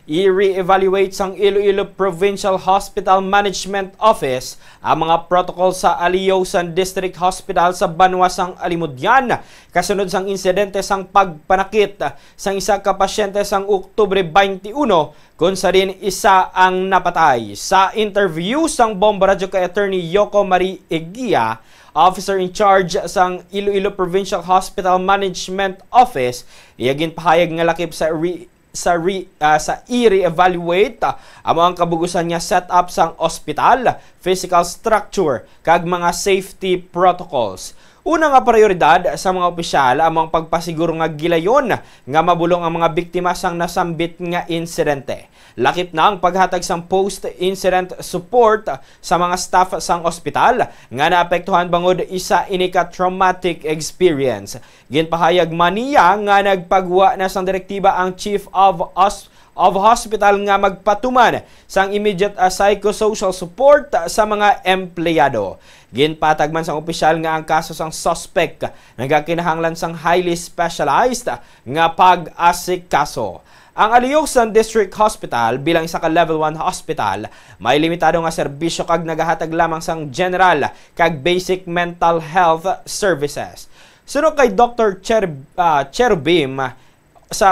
i-re-evaluate sang Iloilo Provincial Hospital Management Office ang mga protocol sa Aliosan District Hospital sa Banwasang Alimudyan kasunod sang insidente sang pagpanakit sang isa ka pasyente sang Oktubre 21 kung sa din isa ang napatay. Sa interview sang Bomba Radio kay Attorney Yoko Marie Eguia, officer in charge sang Iloilo Provincial Hospital Management Office, iyagin pahayag nga lakip sa i-re-evaluate ang mga kabugusan niya set up sang ospital, physical structure, kag mga safety protocols. Una nga prioridad sa mga opisyal ang mga pagpasiguro nga gilayon nga mabulong ang mga biktima sang nasambit nga insidente. Lakip na ang paghatag sang post-incident support sa mga staff sang ospital nga naapektuhan bangod isa inika traumatic experience. Ginpahayag maniya nga nagpagwa na sang direktiba ang Chief of Hospital nga magpatuman sang immediate psychosocial support sa mga empleyado. Ginpatag man sang opisyal nga ang kaso sang suspect nagakinahanglan sang highly specialized nga pag-asikaso. Ang Aliosan District Hospital bilang isa ka level 1 hospital may limitado nga serbisyo kag nagahatag lamang sang general kag basic mental health services. Sunod kay Dr. Cherubim sa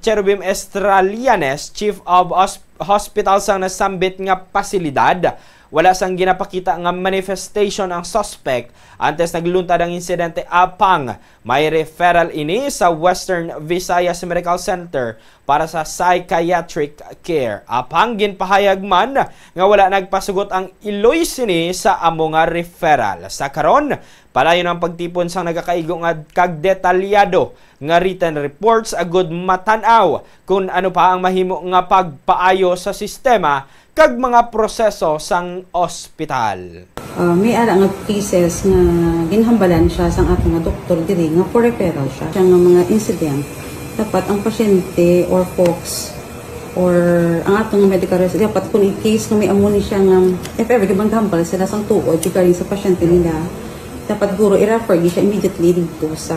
Cherubim Estralianes, Chief of Hospital sang nasambit nga pasilidad, wala sang ginapakita nga manifestation ang suspect antes nagluntad ang insidente apang may referral ini sa Western Visayas Medical Center para sa psychiatric care. Apang ginpahayag man nga wala nagpasugot ang iloy sini sa amo nga referral. Sa karon, palayon ang pagtipon sang nagakaigo nga kag detalyado nga written reports agud matanaw kung ano pa ang mahimo nga pagpaayo sa sistema kag mga proseso sang ospital. May ara nga cases nga ginhambalan siya sang ato nga doktor diri nga for referral siya nga mga incident. Dapat ang pasyente or folks or ang ato nga medical resident dapat kung i-case nga may amuni siya nga if ever gibang hambal sila sang tuod regarding sa pasyente nila, dapat guro i-refer siya immediately dito sa